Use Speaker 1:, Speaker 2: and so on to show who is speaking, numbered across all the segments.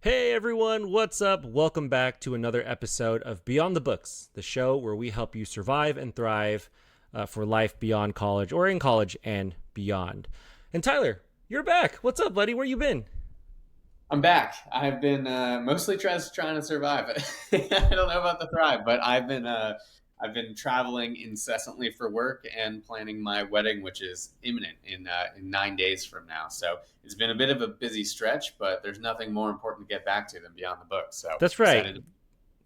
Speaker 1: Hey everyone, what's up? Welcome back to another episode of Beyond the Books, the show where we help you survive and thrive for life beyond college or in college and beyond. And Tyler, you're back. What's up, buddy? Where you been?
Speaker 2: I'm back. I've been mostly just trying to survive. I don't know about the thrive, but I've been traveling incessantly for work and planning my wedding, which is imminent in 9 days from now. So it's been a bit of a busy stretch, but there's nothing more important to get back to than beyond the book. So
Speaker 1: That's right.
Speaker 2: excited.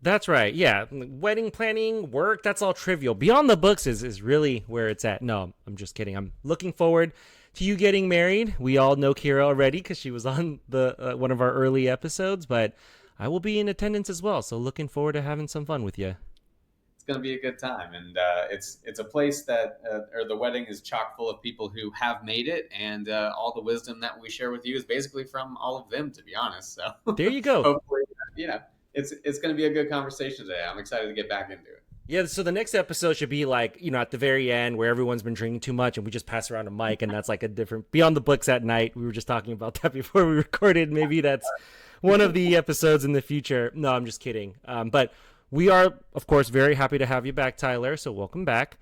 Speaker 1: That's right. Yeah, wedding planning, work, that's all trivial. Beyond the Books is really where it's at. No, I'm just kidding. I'm looking forward to you getting married. We all know Kira already because she was on the one of our early episodes, but I will be in attendance as well. So looking forward to having some fun with you.
Speaker 2: It's going to be a good time, and it's a place that or the wedding is chock full of people who have made it, and all the wisdom that we share with you is basically from all of them, to be honest. So
Speaker 1: There you go.
Speaker 2: hopefully, you know, it's going to be a good conversation today. I'm excited to get back into it.
Speaker 1: Yeah, so the next episode should be like, at the very end where everyone's been drinking too much and we just pass around a mic and that's like a different Beyond the Books at night. We were just talking about that before we recorded. Maybe that's one of the episodes in the future. No, I'm just kidding. But we are, of course, very happy to have you back, Tyler. So welcome back.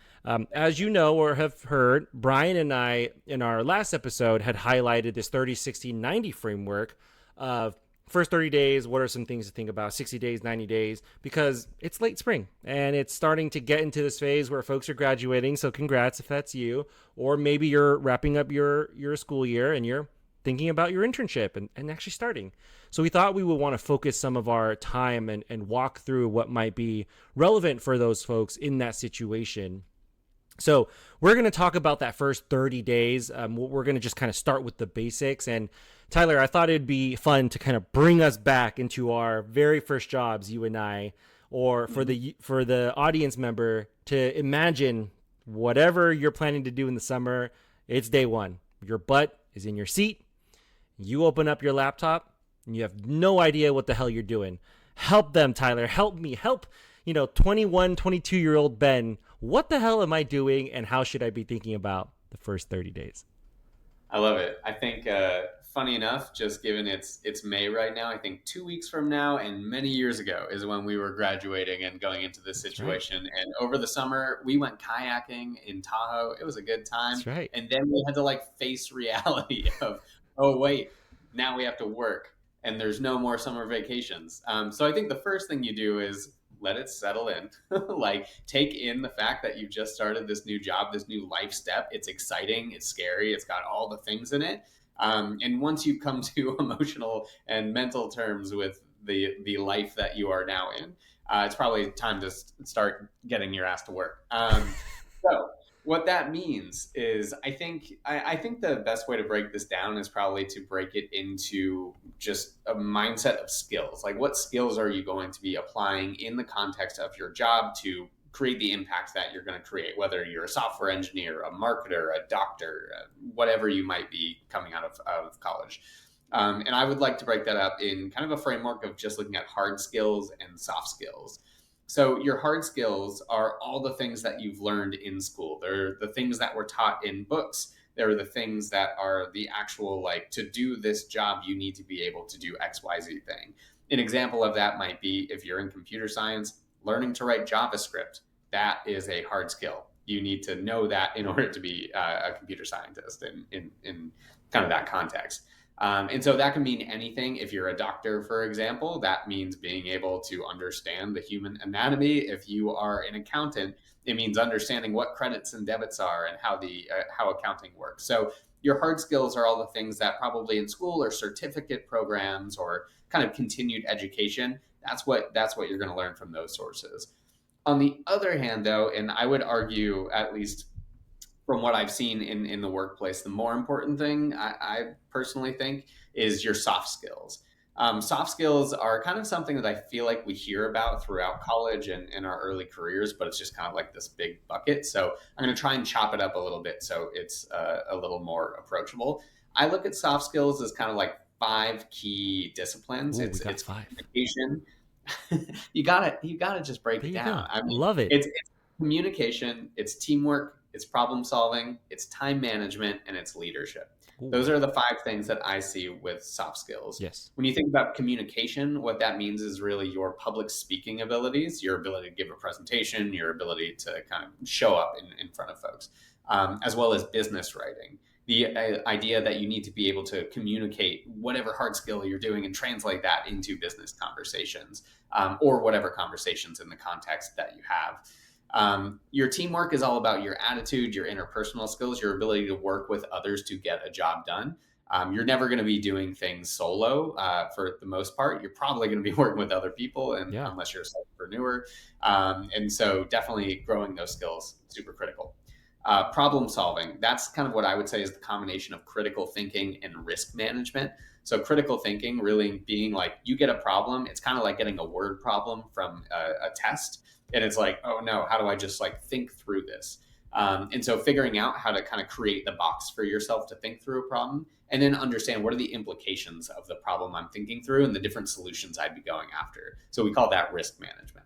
Speaker 1: As you know or have heard, Brian and I, in our last episode, had highlighted this 30, 60, 90 framework of first 30 days, what are some things to think about? 60 days, 90 days, because it's late spring and it's starting to get into this phase where folks are graduating. So congrats if that's you. Or maybe you're wrapping up your school year and you're thinking about your internship and actually starting. So we thought we would want to focus some of our time and walk through what might be relevant for those folks in that situation. So we're going to talk about that first 30 days. We're going to just kind of start with the basics. And Tyler, I thought it'd be fun to kind of bring us back into our very first jobs, you and I, or for the audience member to imagine whatever you're planning to do in the summer. It's day one. Your butt is in your seat. You open up your laptop and you have no idea what the hell you're doing. Help them, Tyler. Help me. Help, 21, 22-year-old Ben. What the hell am I doing and how should I be thinking about the first 30 days?
Speaker 2: I love it. I think, funny enough, just given it's May right now, I think 2 weeks from now and many years ago is when we were graduating and going into this
Speaker 1: That's right.
Speaker 2: situation. And over the summer, we went kayaking in Tahoe. It was a good time.
Speaker 1: That's right.
Speaker 2: And then we had to like face reality of, oh wait, now we have to work, and there's no more summer vacations. So I think the first thing you do is let it settle in. Like take in the fact that you've just started this new job, this new life step. It's exciting, it's scary, it's got all the things in it. And once you come to emotional and mental terms with the life that you are now in, it's probably time to start getting your ass to work. So what that means is I think the best way to break this down is probably to break it into just a mindset of skills. Like what skills are you going to be applying in the context of your job to create the impact that you're going to create, whether you're a software engineer, a marketer, a doctor, whatever you might be coming out of college. And I would like to break that up in kind of a framework of just looking at hard skills and soft skills. So your hard skills are all the things that you've learned in school. They're the things that were taught in books. They're the things that are the actual, like, to do this job, you need to be able to do XYZ thing. An example of that might be if you're in computer science, learning to write JavaScript. That is a hard skill. You need to know that in order to be a computer scientist in kind of that context. And so that can mean anything. If you're a doctor, for example, that means being able to understand the human anatomy. If you are an accountant, it means understanding what credits and debits are and how accounting works. So your hard skills are all the things that probably in school or certificate programs or kind of continued education. That's what you're going to learn from those sources. On the other hand, though, and I would argue, at least from what I've seen in the workplace, the more important thing I personally think is your soft skills. Soft skills are kind of something that I feel like we hear about throughout college and in our early careers, but it's just kind of like this big bucket. So I'm going to try and chop it up a little bit so it's a little more approachable. I look at soft skills as kind of like five key disciplines.
Speaker 1: Ooh, we got
Speaker 2: It's
Speaker 1: five.
Speaker 2: communication. You gotta just break
Speaker 1: There
Speaker 2: it
Speaker 1: you
Speaker 2: down.
Speaker 1: go.
Speaker 2: I mean,
Speaker 1: Love it.
Speaker 2: it's communication, it's teamwork, it's problem solving, it's time management, and it's leadership.
Speaker 1: Ooh.
Speaker 2: Those are the 5 things that I see with soft skills.
Speaker 1: Yes.
Speaker 2: When you think about communication, what that means is really your public speaking abilities, your ability to give a presentation, your ability to kind of show up in front of folks, as well as business writing. The idea that you need to be able to communicate whatever hard skill you're doing and translate that into business conversations, or whatever conversations in the context that you have. Your teamwork is all about your attitude, your interpersonal skills, your ability to work with others to get a job done. You're never going to be doing things solo for the most part. You're probably going to be working with other people, and
Speaker 1: Yeah.
Speaker 2: unless you're a solopreneur. And so, definitely growing those skills super critical. Problem solving, that's kind of what I would say is the combination of critical thinking and risk management. So critical thinking really being like, you get a problem, it's kind of like getting a word problem from a test, and it's like, oh no, how do I just like think through this? And so figuring out how to kind of create the box for yourself to think through a problem, and then understand what are the implications of the problem I'm thinking through and the different solutions I'd be going after. So we call that risk management.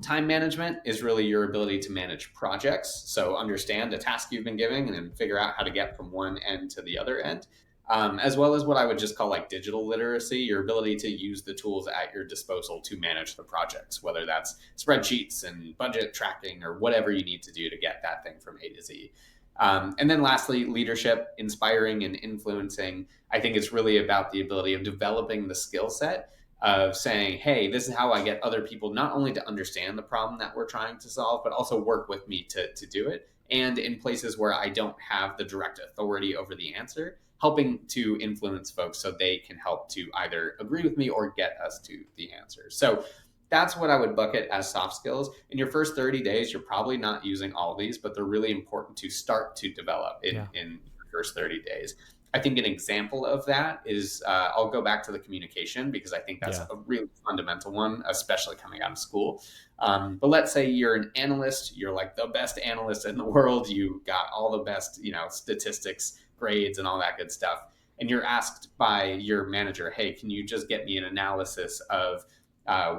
Speaker 2: Time management is really your ability to manage projects. So understand the task you've been giving and then figure out how to get from one end to the other end. As well as what I would just call like digital literacy, your ability to use the tools at your disposal to manage the projects, whether that's spreadsheets and budget tracking or whatever you need to do to get that thing from A to Z. And then lastly, leadership, inspiring and influencing. I think it's really about the ability of developing the skill set of saying, hey, this is how I get other people not only to understand the problem that we're trying to solve, but also work with me to do it. And in places where I don't have the direct authority over the answer, helping to influence folks so they can help to either agree with me or get us to the answer. So that's what I would bucket as soft skills. In your first 30 days, you're probably not using all these, but they're really important to start to develop
Speaker 1: Yeah.
Speaker 2: in your first 30 days. I think an example of that is I'll go back to the communication because I think that's
Speaker 1: Yeah.
Speaker 2: a really fundamental one, especially coming out of school. But let's say you're an analyst, you're like the best analyst in the world, you got all the best, statistics, grades, and all that good stuff. And you're asked by your manager, hey, can you just get me an analysis of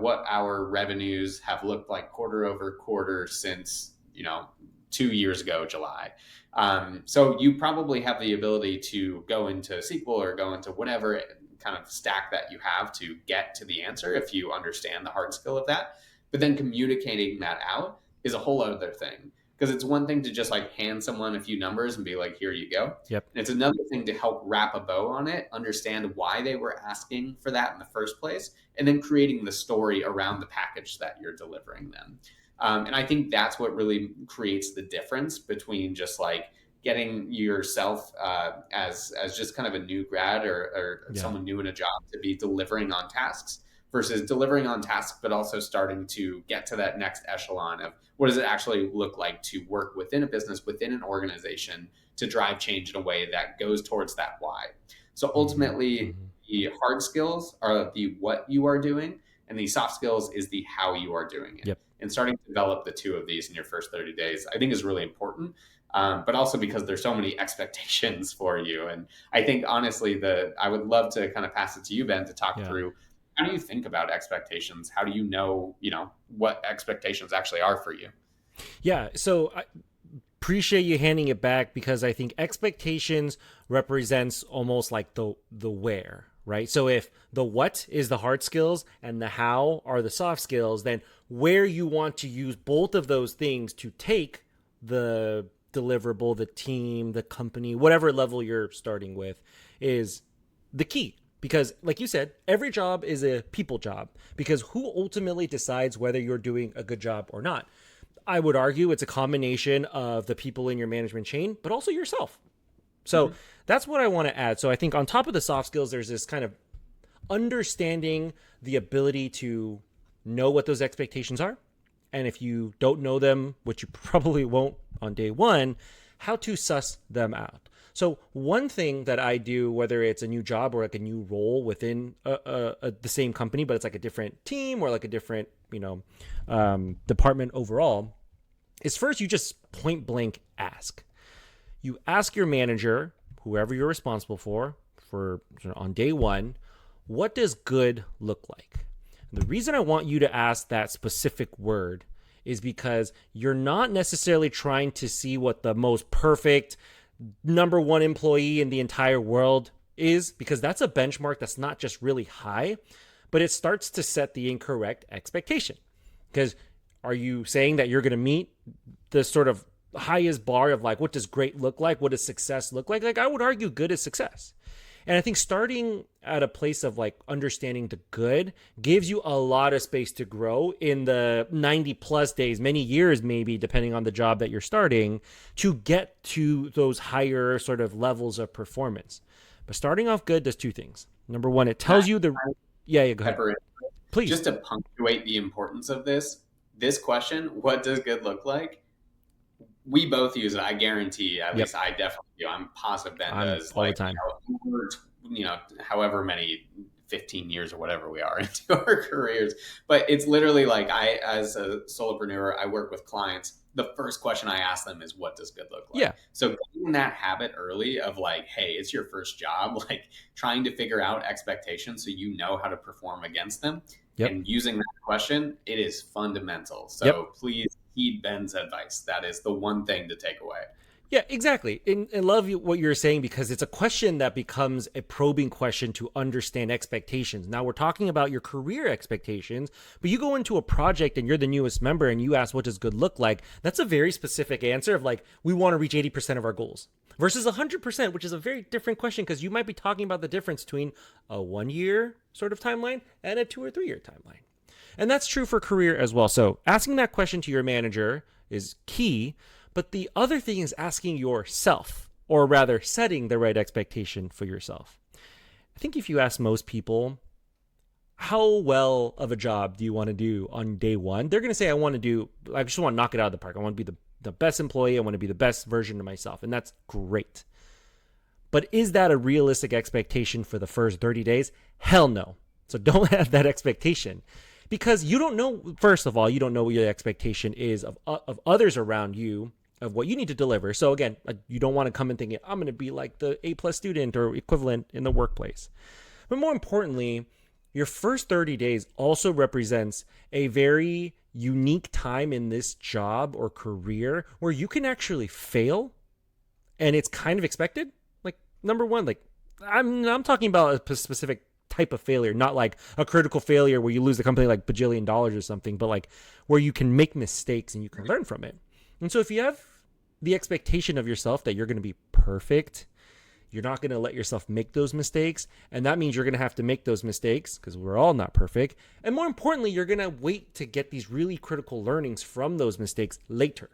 Speaker 2: what our revenues have looked like quarter over quarter since 2 years ago, July. So you probably have the ability to go into SQL or go into whatever kind of stack that you have to get to the answer if you understand the hard skill of that. But then communicating that out is a whole other thing. Because it's one thing to just like hand someone a few numbers and be like, here you go.
Speaker 1: Yep.
Speaker 2: And it's another thing to help wrap a bow on it, understand why they were asking for that in the first place, and then creating the story around the package that you're delivering them. And I think that's what really creates the difference between just like getting yourself as just kind of a new grad or
Speaker 1: Yeah.
Speaker 2: someone new in a job to be delivering on tasks versus delivering on tasks, but also starting to get to that next echelon of what does it actually look like to work within a business, within an organization to drive change in a way that goes towards that why. So ultimately,
Speaker 1: Mm-hmm.
Speaker 2: the hard skills are the what you are doing, and the soft skills is the how you are doing it.
Speaker 1: Yep.
Speaker 2: And starting to develop the two of these in your first 30 days, I think is really important. But also because there's so many expectations for you. And I think honestly, I would love to kind of pass it to you, Ben, to talk through how do you think about expectations? How do you know, what expectations actually are for you?
Speaker 1: Yeah. So I appreciate you handing it back because I think expectations represents almost like the where, right? So if the what is the hard skills and the how are the soft skills, then where you want to use both of those things to take the deliverable, the team, the company, whatever level you're starting with is the key. Because like you said, every job is a people job because who ultimately decides whether you're doing a good job or not? I would argue it's a combination of the people in your management chain, but also yourself. So that's what I want to add. So I think on top of the soft skills, there's this kind of understanding the ability to know what those expectations are. And if you don't know them, which you probably won't on day one, how to suss them out. So one thing that I do, whether it's a new job or like a new role within the same company, but it's like a different team or like a different, department overall, is first you just point blank ask. You ask your manager, whoever you're responsible for on day one, what does good look like? The reason I want you to ask that specific word is because you're not necessarily trying to see what the most perfect, number one employee in the entire world is, because that's a benchmark that's not just really high, but it starts to set the incorrect expectation. Because are you saying that you're going to meet the sort of highest bar of like, what does great look like? What does success look like? Like, I would argue good is success. And I think starting at a place of like understanding the good gives you a lot of space to grow in the 90 plus days, many years, maybe, depending on the job that you're starting, to get to those higher sort of levels of performance. But starting off good does two things. Number one, it tells you the, yeah, go ahead.
Speaker 2: Pepper,
Speaker 1: Please.
Speaker 2: just to punctuate the importance of this question, what does good look like? We both use it. I guarantee, at
Speaker 1: Yep.
Speaker 2: least I definitely do. I'm positive Ben
Speaker 1: I'm
Speaker 2: does.
Speaker 1: all the
Speaker 2: Like,
Speaker 1: time.
Speaker 2: however many 15 years or whatever we are into our careers. But it's literally like, I, as a solopreneur, I work with clients. The first question I ask them is, what does good look like?
Speaker 1: Yeah.
Speaker 2: So getting that habit early of like, hey, it's your first job, like trying to figure out expectations so you know how to perform against them,
Speaker 1: Yep.
Speaker 2: and using that question, it is fundamental.
Speaker 1: Yep.
Speaker 2: So please heed Ben's advice. That is the one thing to take away.
Speaker 1: Yeah, exactly. And love what you're saying, because it's a question that becomes a probing question to understand expectations. Now we're talking about your career expectations, but you go into a project and you're the newest member and you ask, what does good look like? That's a very specific answer of like, we want to reach 80% of our goals versus 100%, which is a very different question, because you might be talking about the difference between a 1 year sort of timeline and a 2 or 3 year timeline. And that's true for career as well. So asking that question to your manager is key. But the other thing is asking yourself, or rather setting the right expectation for yourself. I think if you ask most people, how well of a job do you want to do on day one? They're going to say, I just want to knock it out of the park. I want to be the best employee. I want to be the best version of myself. And that's great. But is that a realistic expectation for the first 30 days? Hell no. So don't have that expectation, because you don't know, first of all, you don't know what your expectation is of others around you, of what you need to deliver. So again, you don't want to come in thinking, I'm going to be like the A plus student or equivalent in the workplace. But more importantly, your first 30 days also represents a very unique time in this job or career where you can actually fail, and it's kind of expected. Like, number one, like I'm talking about a specific type of failure, not like a critical failure where you lose the company like bajillion dollars or something, but like where you can make mistakes and you can learn from it. And so if you have the expectation of yourself that you're going to be perfect, you're not going to let yourself make those mistakes. And that means you're going to have to make those mistakes, because we're all not perfect. And more importantly, you're going to wait to get these really critical learnings from those mistakes later.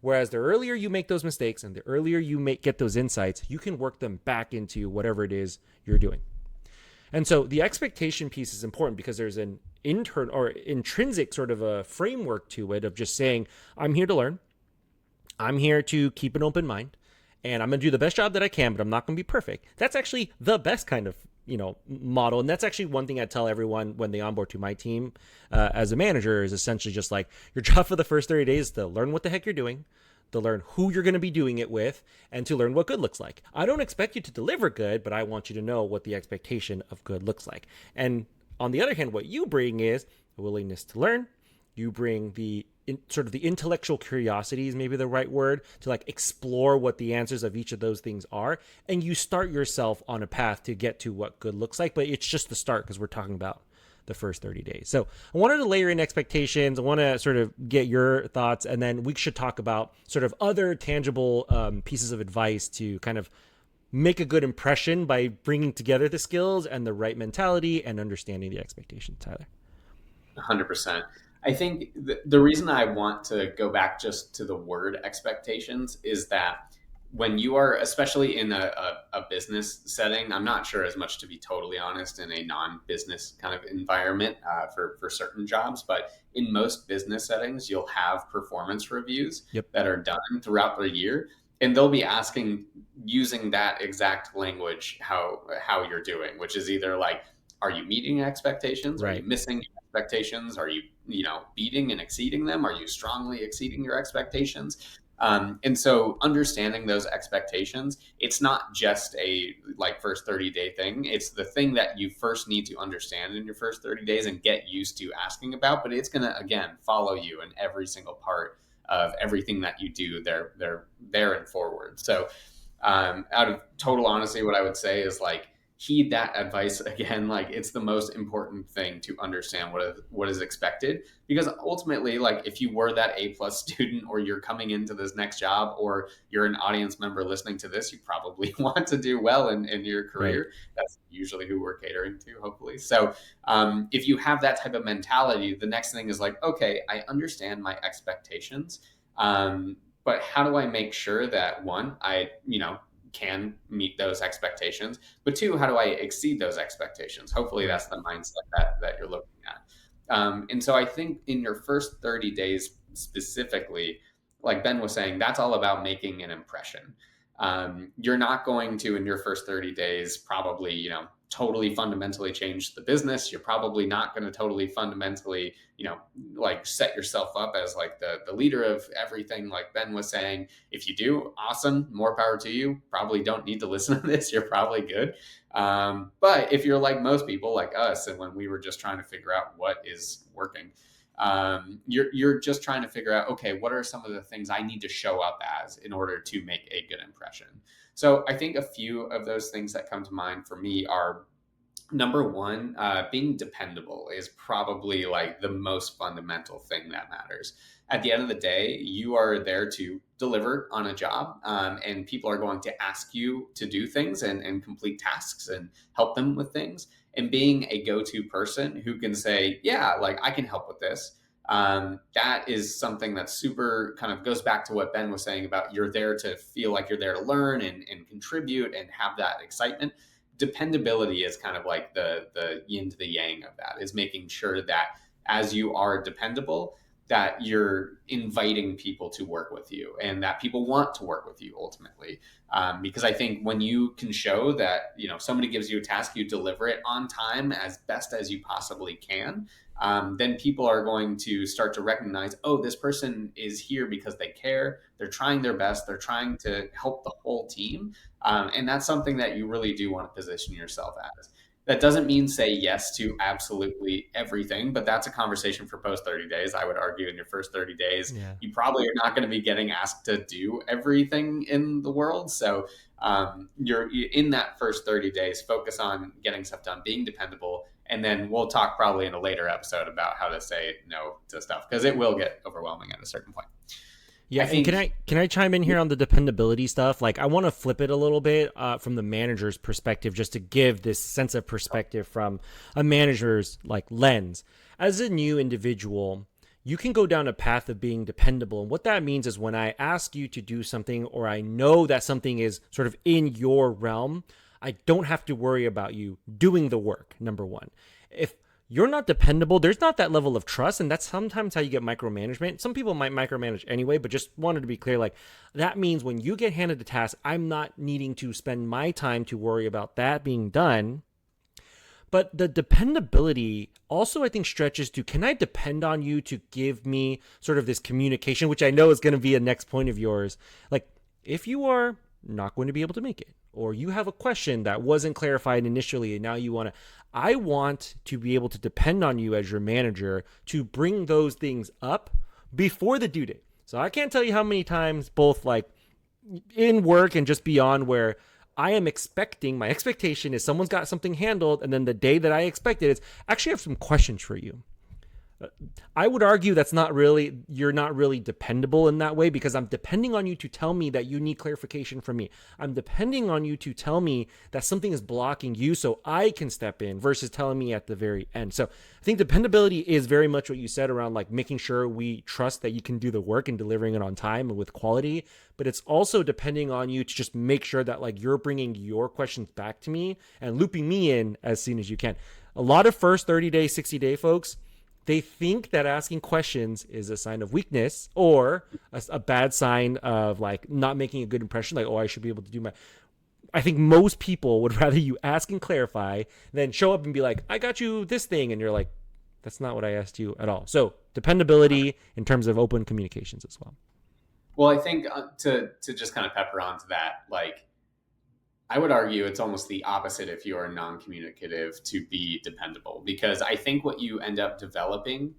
Speaker 1: Whereas the earlier you make those mistakes and the earlier you get those insights, you can work them back into whatever it is you're doing. And so the expectation piece is important, because there's an internal or intrinsic sort of a framework to it of just saying, I'm here to learn. I'm here to keep an open mind, and I'm going to do the best job that I can, but I'm not going to be perfect. That's actually the best kind of, model. And that's actually one thing I tell everyone when they onboard to my team as a manager, is essentially just like, your job for the first 30 days is to learn what the heck you're doing, to learn who you're going to be doing it with, and to learn what good looks like. I don't expect you to deliver good, but I want you to know what the expectation of good looks like. And on the other hand, what you bring is a willingness to learn. You bring sort of the intellectual curiosity is maybe the right word, to like explore what the answers of each of those things are. And you start yourself on a path to get to what good looks like, but it's just the start, because we're talking about the first 30 days. So I wanted to layer in expectations. I want to sort of get your thoughts, and then we should talk about sort of other tangible pieces of advice to kind of make a good impression by bringing together the skills and the right mentality and understanding the expectations. Tyler.
Speaker 2: 100%. I think the reason I want to go back just to the word expectations is that when you are, especially in a business setting, I'm not sure as much, to be totally honest, in a non-business kind of environment for certain jobs, but in most business settings, you'll have performance reviews
Speaker 1: Yep.
Speaker 2: that are done throughout the year. And they'll be asking, using that exact language, how you're doing, which is either like, are you meeting expectations? Are you
Speaker 1: Right.
Speaker 2: missing expectations? Are you, beating and exceeding them? Are you strongly exceeding your expectations? And so understanding those expectations, it's not just a like first 30-day thing. It's the thing that you first need to understand in your first 30 days and get used to asking about, but it's going to, again, follow you in every single part of everything that you do there and forward. So Out of total honesty, what I would say is like heed that advice again. Like it's the most important thing to understand what is expected, because ultimately, like if you were that A+ student, or you're coming into this next job, or you're an audience member listening to this, you probably want to do well in your
Speaker 1: Right.
Speaker 2: career. That's usually who we're catering to, hopefully. So if you have that type of mentality, the next thing is like, okay, I understand my expectations. Um, but how do I make sure that one, I, can meet those expectations, but two, how do I exceed those expectations? Hopefully
Speaker 1: Right.
Speaker 2: that's the mindset that you're looking at. And so I think in your first 30 days specifically, like Ben was saying, that's all about making an impression. You're not going to, in your first 30 days, probably, totally fundamentally change the business. You're probably not going to totally fundamentally, like set yourself up as like the leader of everything, like Ben was saying. If you do, awesome, more power to you. Probably don't need to listen to this. You're probably good. But if you're like most people, like us, and when we were just trying to figure out what is working, you're just trying to figure out, okay, what are some of the things I need to show up as in order to make a good impression? So I think a few of those things that come to mind for me are, number one, being dependable is probably like the most fundamental thing that matters. At the end of the day, you are there to deliver on a job, and people are going to ask you to do things and complete tasks and help them with things. And being a go to person who can say, yeah, like I can help with this. That is something that super kind of goes back to what Ben was saying about you're there to feel like you're there to learn and contribute and have that excitement. Dependability is kind of like the yin to the yang of that, is making sure that as you are dependable, that you're inviting people to work with you and that people want to work with you ultimately. Because I think when you can show that, somebody gives you a task, you deliver it on time as best as you possibly can, then people are going to start to recognize, oh, this person is here because they care, they're trying their best, they're trying to help the whole team. And that's something that you really do want to position yourself as. That doesn't mean say yes to absolutely everything, but that's a conversation for post 30 days. I would argue in your first 30 days,
Speaker 1: Yeah.
Speaker 2: you probably are not going to be getting asked to do everything in the world. So you're in that first 30 days, focus on getting stuff done, being dependable. And then we'll talk probably in a later episode about how to say no to stuff, because it will get overwhelming at a certain point.
Speaker 1: Yeah,
Speaker 2: I
Speaker 1: and can
Speaker 2: think,
Speaker 1: I chime in here on the dependability stuff? Like, I want to flip it a little bit from the manager's perspective, just to give this sense of perspective from a manager's like lens. As a new individual, you can go down a path of being dependable, and what that means is when I ask you to do something, or I know that something is sort of in your realm, I don't have to worry about you doing the work. Number one, if you're not dependable, there's not that level of trust, and that's sometimes how you get micromanagement. Some people might micromanage anyway, but just wanted to be clear, like that means when you get handed a task, I'm not needing to spend my time to worry about that being done. But the dependability also, I think, stretches to, can I depend on you to give me sort of this communication, which I know is going to be a next point of yours. Like, if you are not going to be able to make it, or you have a question that wasn't clarified initially, and now you want to, I want to be able to depend on you as your manager to bring those things up before the due date. So I can't tell you how many times, both like in work and just beyond, where I am expecting, my expectation is someone's got something handled, and then the day that I expect it is, actually I have some questions for you. I would argue that's not really, you're not really dependable in that way, because I'm depending on you to tell me that you need clarification from me. I'm depending on you to tell me that something is blocking you so I can step in, versus telling me at the very end. So I think dependability is very much what you said around like making sure we trust that you can do the work and delivering it on time and with quality. But it's also depending on you to just make sure that like you're bringing your questions back to me and looping me in as soon as you can. A lot of first 30-day, 60-day folks, they think that asking questions is a sign of weakness, or a bad sign of like not making a good impression. Like, oh, I should be able to do my. I think most people would rather you ask and clarify than show up and be like, I got you this thing. And you're like, that's not what I asked you at all. So dependability in terms of open communications as well.
Speaker 2: well, I think to just kind of pepper onto that, like I would argue it's almost the opposite if you are non-communicative to be dependable, because I think what you end up developing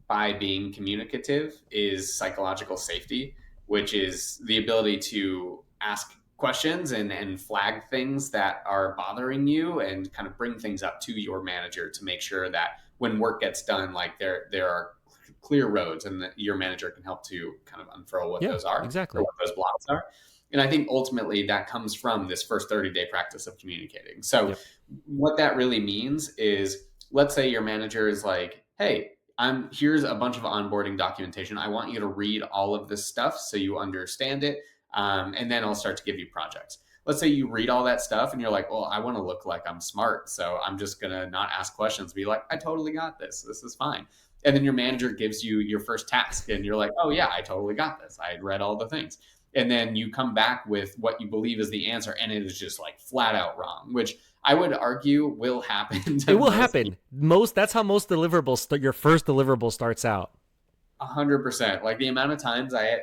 Speaker 2: by being communicative is psychological safety, which is the ability to ask questions and flag things that are bothering you and kind of bring things up to your manager to make sure that when work gets done, like there are clear roads and that your manager can help to kind of unfurl what
Speaker 1: Yeah,
Speaker 2: those are or
Speaker 1: exactly.
Speaker 2: what those blocks are. And I think ultimately that comes from this first 30-day practice of communicating. So
Speaker 1: Yep.
Speaker 2: what that really means is, let's say your manager is like, hey, here's a bunch of onboarding documentation. I want you to read all of this stuff so you understand it. And then I'll start to give you projects. Let's say you read all that stuff and you're like, well, I want to look like I'm smart. So I'm just going to not ask questions, be like, I totally got this. This is fine. And then your manager gives you your first task and you're like, oh, yeah, I totally got this. I had read all the things. And then you come back with what you believe is the answer and it is just like flat out wrong, which I would argue will happen
Speaker 1: It
Speaker 2: to
Speaker 1: will
Speaker 2: most
Speaker 1: happen.
Speaker 2: people.
Speaker 1: That's how most deliverables your first deliverable starts out.
Speaker 2: 100%. Like the amount of times I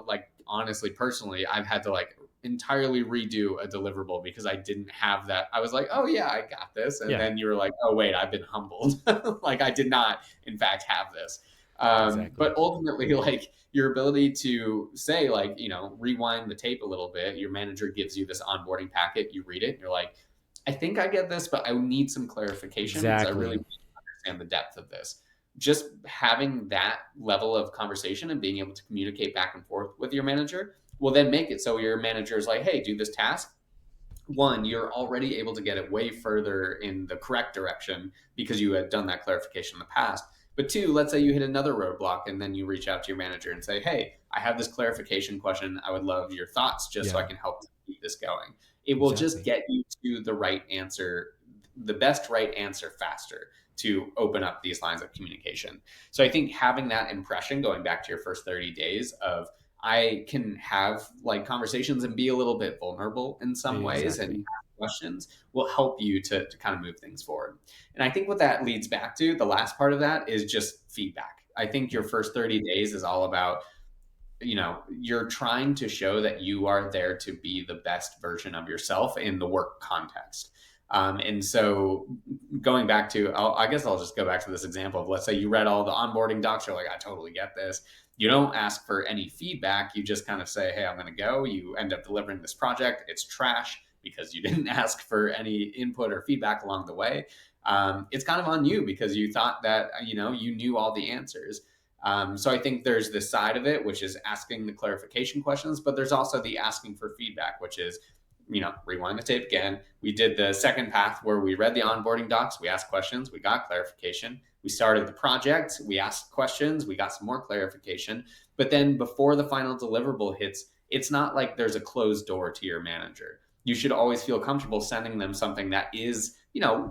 Speaker 2: like honestly, personally, I've had to like entirely redo a deliverable because I didn't have that. I was like, oh yeah, I got this. And
Speaker 1: Yeah,
Speaker 2: then you were like, oh wait, I've been humbled. Like I did not, in fact, have this.
Speaker 1: exactly.
Speaker 2: But ultimately, like your ability to say, like, rewind the tape a little bit, your manager gives you this onboarding packet, you read it, and you're like, I think I get this, but I need some clarification because I really
Speaker 1: Exactly.
Speaker 2: understand the depth of this. Just having that level of conversation and being able to communicate back and forth with your manager will then make it so your manager is like, hey, do this task. One, you're already able to get it way further in the correct direction because you had done that clarification in the past. But two, let's say you hit another roadblock and then you reach out to your manager and say, hey, I have this clarification question. I would love your thoughts just so I
Speaker 1: Yeah,
Speaker 2: can help keep this going. It will just
Speaker 1: exactly.
Speaker 2: get you to the right answer, the best right answer faster to open up these lines of communication. So I think having that impression going back to your first 30 days of I can have like conversations and be a little bit vulnerable in some ways and
Speaker 1: Exactly.
Speaker 2: ask questions will help you to kind of move things forward. And I think what that leads back to, the last part of that is just feedback. I think your
Speaker 1: Yep.
Speaker 2: first 30 days is all about, you're trying to show that you are there to be the best version of yourself in the work context. And so going back to, I guess I'll just go back to this example of, let's say you read all the onboarding docs, you're like, I totally get this. You don't ask for any feedback. You just kind of say, hey, I'm going to go. You end up delivering this project. It's trash because you didn't ask for any input or feedback along the way. It's kind of on you because you thought that, you knew all the answers. So I think there's this side of it, which is asking the clarification questions, but there's also the asking for feedback, which is, rewind the tape again. We did the second path where we read the onboarding docs, we asked questions, we got clarification. We started the project, we asked questions, we got some more clarification. But then before the final deliverable hits, it's not like there's a closed door to your manager. You should always feel comfortable sending them something that is,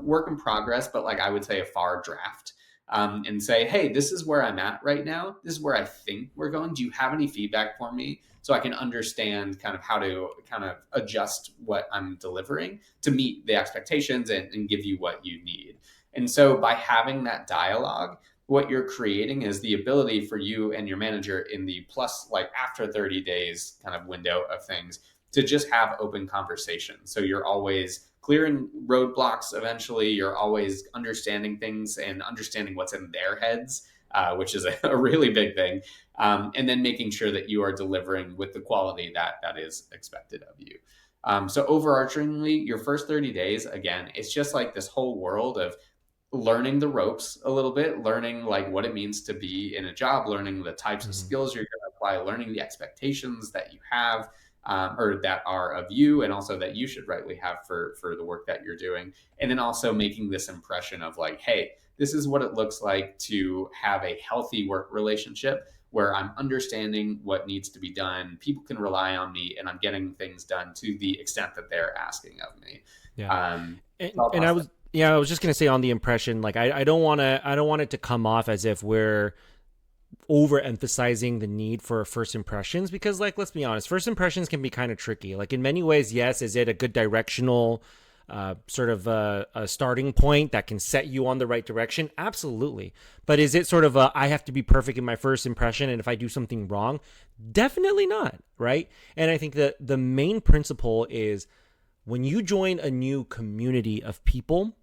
Speaker 2: work in progress, but like I would say a far draft. And say, hey, this is where I'm at right now. This is where I think we're going. Do you have any feedback for me so I can understand kind of how to kind of adjust what I'm delivering to meet the expectations and give you what you need? And so by having that dialogue, what you're creating is the ability for you and your manager in the plus, like after 30 days kind of window of things, to just have open conversations. So you're always clearing roadblocks eventually. You're always understanding things and understanding what's in their heads, which is a really big thing. And then making sure that you are delivering with the quality that is expected of you. So overarchingly, your first 30 days, again, it's just like this whole world of learning the ropes a little bit, learning like what it means to be in a job, learning the types of
Speaker 1: Hmm.
Speaker 2: skills you're going to apply, learning the expectations that you have, or that are of you, and also that you should rightly have for the work that you're doing, and then also making this impression of like, hey, this is what it looks like to have a healthy work relationship where I'm understanding what needs to be done. People can rely on me, and I'm getting things done to the extent that they're asking of me.
Speaker 1: Yeah.
Speaker 2: Um, so
Speaker 1: And
Speaker 2: I'll
Speaker 1: and
Speaker 2: pause
Speaker 1: I
Speaker 2: there.
Speaker 1: was yeah, I was just gonna say on the impression, like I don't want it to come off as if we're overemphasizing the need for first impressions because, like, let's be honest, first impressions can be kind of tricky. Like in many ways, yes, is it a good directional sort of a starting point that can set you on the right direction? Absolutely. But is it sort of I have to be perfect in my first impression, and if I do something wrong, definitely not, right? And I think that the main principle is when you join a new community of people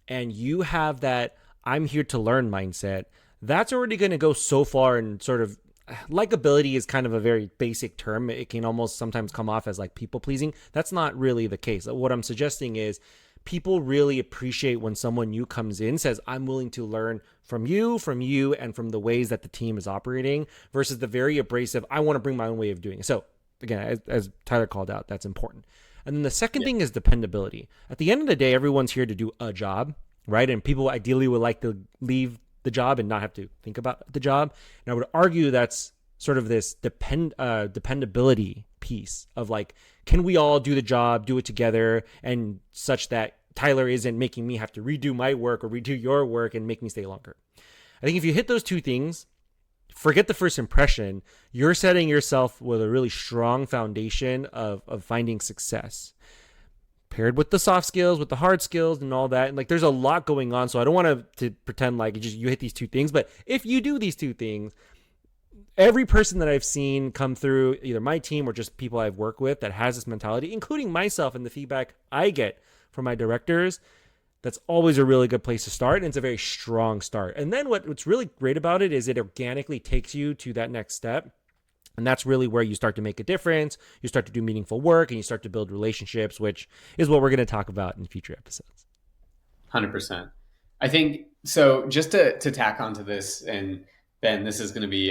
Speaker 1: and you have that I'm here to learn mindset, that's already going to go so far and sort of likability is kind of a very basic term. It can almost sometimes come off as like people pleasing. That's not really the case. What I'm suggesting is people really appreciate when someone new comes in, says, I'm willing to learn from you, and from the ways that the team is operating, versus the very abrasive, I want to bring my own way of doing it. So, again, as Tyler called out, that's important. And then the second
Speaker 2: Yeah.
Speaker 1: thing is dependability. At the end of the day, everyone's here to do a job, right? And people ideally would like to leave the job and not have to think about the job. And I would argue that's sort of this dependability piece of like, can we all do the job, do it together, and such that Tyler isn't making me have to redo my work or redo your work and make me stay longer. I think if you hit those two things, forget the first impression, you're setting yourself with a really strong foundation of finding success. Paired with the soft skills, with the hard skills and all that. And like there's a lot going on. So I don't want to pretend like you hit these two things. But if you do these two things, every person that I've seen come through either my team or just people I've worked with that has this mentality, including myself and the feedback I get from my directors, that's always a really good place to start. And it's a very strong start. And then what's really great about it is it organically takes you to that next step. And that's really where you start to make a difference. You start to do meaningful work and you start to build relationships, which is what we're going to talk about in future episodes.
Speaker 2: 100%. I think so. Just to tack onto this, and Ben, this is going to be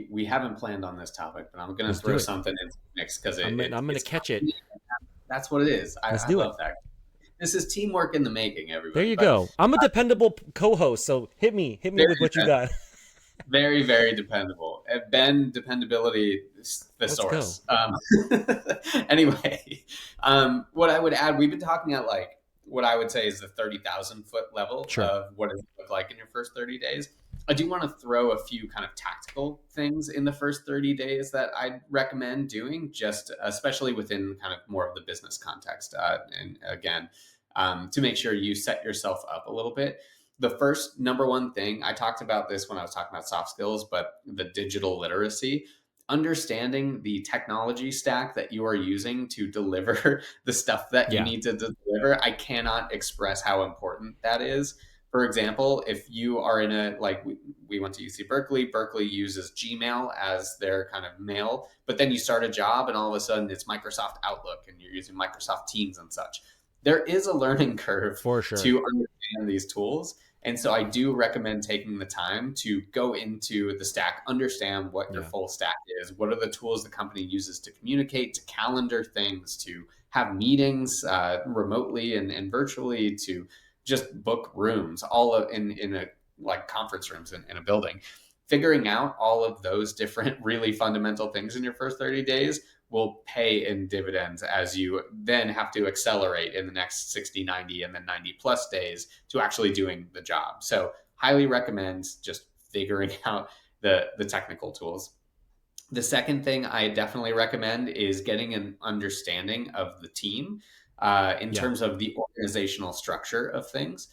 Speaker 2: we haven't planned on this topic, but I'm going to
Speaker 1: Let's do
Speaker 2: throw
Speaker 1: it.
Speaker 2: something into the mix because
Speaker 1: I'm going to
Speaker 2: it's
Speaker 1: catch it.
Speaker 2: that's what it is.
Speaker 1: Let's
Speaker 2: I
Speaker 1: do it.
Speaker 2: love that. This is teamwork in the making,
Speaker 1: There
Speaker 2: everybody.
Speaker 1: you
Speaker 2: But
Speaker 1: go. I'm a dependable co-host, so hit me with what you got.
Speaker 2: very, very dependable. Ben, dependability
Speaker 1: Let's go.
Speaker 2: thesaurus. Anyway, what I would add, we've been talking at like what I would say is the 30,000 foot level
Speaker 1: Sure.
Speaker 2: of what does it look like in your first 30 days. I do want to throw a few kind of tactical things in the first 30 days that I'd recommend doing, just especially within kind of more of the business context. And again, to make sure you set yourself up a little bit. The first number one thing, I talked about this when I was talking about soft skills, but the digital literacy, understanding the technology stack that you are using to deliver the stuff that you
Speaker 1: Yeah.
Speaker 2: need to deliver. I cannot express how important that is. For example, if you are in a, like we went to UC Berkeley, Berkeley uses Gmail as their kind of mail, but then you start a job and all of a sudden it's Microsoft Outlook and you're using Microsoft Teams and such. There is a learning curve
Speaker 1: For sure.
Speaker 2: to understand these tools. And so I do recommend taking the time to go into the stack, understand what your
Speaker 1: Yeah.
Speaker 2: full stack is, what are the tools the company uses to communicate, to calendar things, to have meetings remotely and virtually, to just book rooms, all of, in a like conference rooms in a building. Figuring out all of those different really fundamental things in your first 30 days will pay in dividends as you then have to accelerate in the next 60, 90, and then 90 plus days to actually doing the job. So highly recommend just figuring out the technical tools. The second thing I definitely recommend is getting an understanding of the team in
Speaker 1: Yeah.
Speaker 2: terms of the organizational structure of things.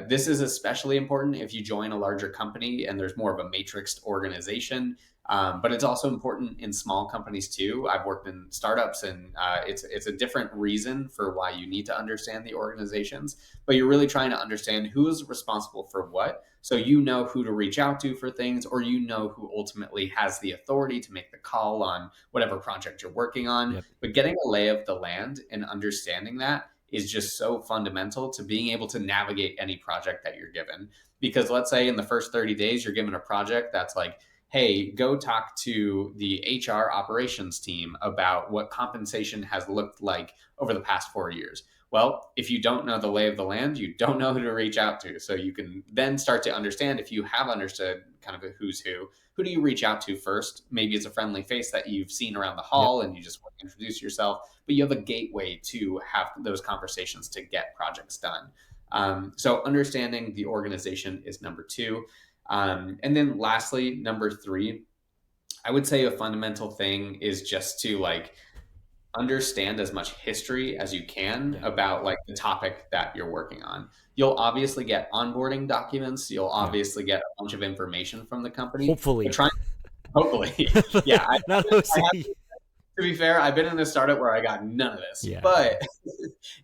Speaker 2: This is especially important if you join a larger company and there's more of a matrixed organization. But it's also important in small companies too. I've worked in startups, and it's a different reason for why you need to understand the organizations. But you're really trying to understand who is responsible for what, so you know who to reach out to for things, or you know who ultimately has the authority to make the call on whatever project you're working on.
Speaker 1: Yep.
Speaker 2: But getting a lay of the land and understanding that is just so fundamental to being able to navigate any project that you're given. Because let's say in the first 30 days, you're given a project that's like, hey, go talk to the HR operations team about what compensation has looked like over the past 4 years. Well, if you don't know the lay of the land, you don't know who to reach out to. So you can then start to understand, if you have understood kind of a who's who do you reach out to first? Maybe it's a friendly face that you've seen around the
Speaker 1: Yep.
Speaker 2: hall and you just want to introduce yourself, but you have a gateway to have those conversations to get projects done. So understanding the organization is number two. And then lastly, number three, I would say a fundamental thing is just to like understand as much history as you can
Speaker 1: Yeah.
Speaker 2: about like the topic that you're working on. You'll obviously get onboarding documents. You'll
Speaker 1: Yeah.
Speaker 2: obviously get a bunch of information from the company, but
Speaker 1: Hopefully.
Speaker 2: try hopefully, yeah,
Speaker 1: Not
Speaker 2: I
Speaker 1: OC.
Speaker 2: To be fair, I've been in a startup where I got none of this,
Speaker 1: Yeah.
Speaker 2: but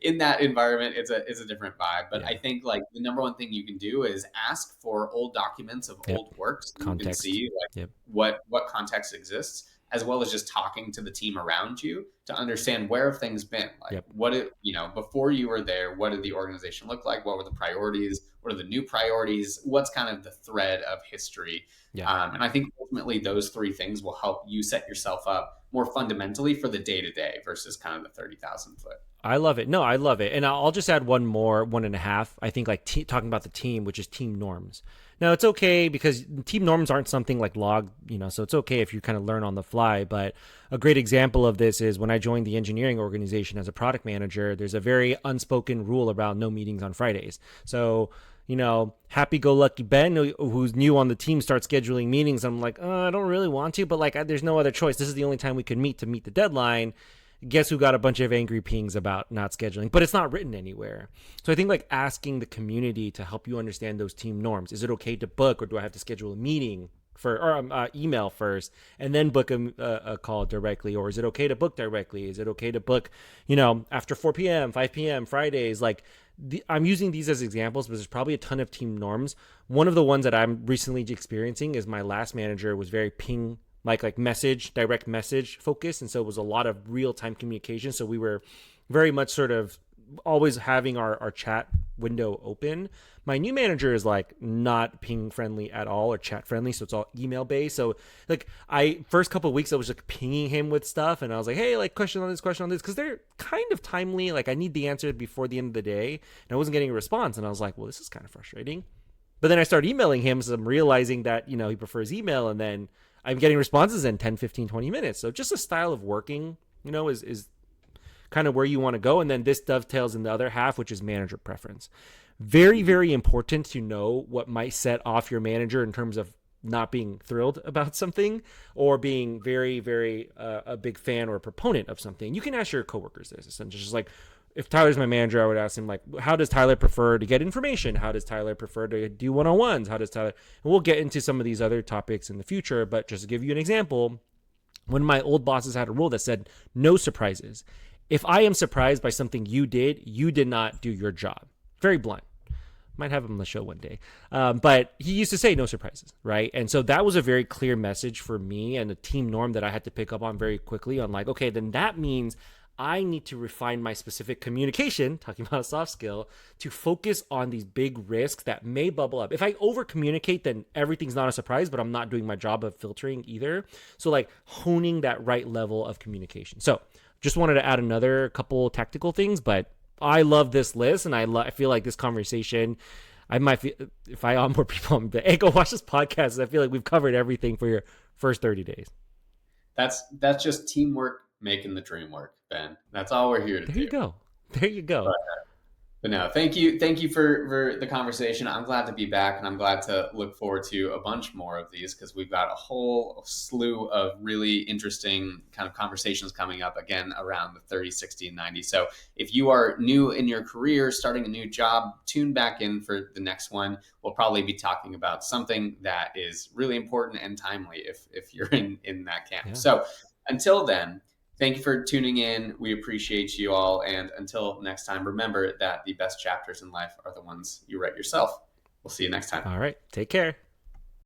Speaker 2: in that environment, it's a different vibe. But
Speaker 1: Yeah.
Speaker 2: I think like the number one thing you can do is ask for old documents of
Speaker 1: Yep.
Speaker 2: old work so you can
Speaker 1: Context.
Speaker 2: see like
Speaker 1: Yep.
Speaker 2: what context exists, as well as just talking to the team around you to understand where have things been. Like
Speaker 1: Yep.
Speaker 2: what it, before you were there, what did the organization look like? What were the priorities? What are the new priorities? What's kind of the thread of history?
Speaker 1: Yeah.
Speaker 2: And I think ultimately those three things will help you set yourself up more fundamentally for the day to day versus kind of the 30,000 foot.
Speaker 1: I love it. No, I love it. And I'll just add one more, one and a half. I think like talking about the team, which is team norms. Now it's okay because team norms aren't something like log, so it's okay if you kind of learn on the fly. But a great example of this is when I joined the engineering organization as a product manager, there's a very unspoken rule around no meetings on Fridays. So, happy-go-lucky Ben, who's new on the team, starts scheduling meetings. I'm like, I don't really want to, but like, there's no other choice. This is the only time we could meet to meet the deadline. Guess who got a bunch of angry pings about not scheduling, but it's not written anywhere. So I think like asking the community to help you understand those team norms. Is it okay to book, or do I have to schedule a meeting or email first and then book a call directly? Or is it okay to book directly? Is it okay to book, after 4 p.m., 5 p.m., Fridays? Like I'm using these as examples, but there's probably a ton of team norms. One of the ones that I'm recently experiencing is my last manager was very ping like message, direct message focused. And so it was a lot of real time communication. So we were very much sort of always having our chat window open. My new manager is like not ping friendly at all or chat friendly. So it's all email based. So like first couple of weeks, I was like pinging him with stuff. And I was like, hey, like question on this. Cause they're kind of timely. Like I need the answer before the end of the day. And I wasn't getting a response. And I was like, well, this is kind of frustrating. But then I started emailing him. So I'm realizing that, he prefers email. And then I'm getting responses in 10, 15, 20 minutes. So just a style of working, is kind of where you want to go. And then this dovetails in the other half, which is manager preference. Very, very important to know what might set off your manager in terms of not being thrilled about something or being very, very a big fan or a proponent of something. You can ask your coworkers this. Essentially, just like, if Tyler's my manager, I would ask him, like, how does Tyler prefer to get information? How does Tyler prefer to do one-on-ones? How does Tyler... And we'll get into some of these other topics in the future, but just to give you an example, when my old bosses had a rule that said no surprises. If I am surprised by something you did not do your job. Very blunt. Might have him on the show one day. But he used to say no surprises, right? And so that was a very clear message for me and a team norm that I had to pick up on very quickly on like, okay, then that means I need to refine my specific communication, talking about a soft skill, to focus on these big risks that may bubble up. If I over communicate, then everything's not a surprise, but I'm not doing my job of filtering either. So like honing that right level of communication. So just wanted to add another couple tactical things, but I love this list and I feel like this conversation, I might feel, if I onboard people, I'm like, hey, go watch this podcast. I feel like we've covered everything for your first 30 days.
Speaker 2: That's just teamwork making the dream work, Ben. That's all we're here to
Speaker 1: There
Speaker 2: do.
Speaker 1: you go. There you go.
Speaker 2: But no, thank you for the conversation. I'm glad to be back, and I'm glad to look forward to a bunch more of these because we've got a whole slew of really interesting kind of conversations coming up again around the 30, 60, and 90. So if you are new in your career, starting a new job, tune back in for the next one. We'll probably be talking about something that is really important and timely if you're in that camp.
Speaker 1: Yeah.
Speaker 2: So until then, thank you for tuning in. We appreciate you all. And until next time, remember that the best chapters in life are the ones you write yourself. We'll see you next time.
Speaker 1: All right. Take care.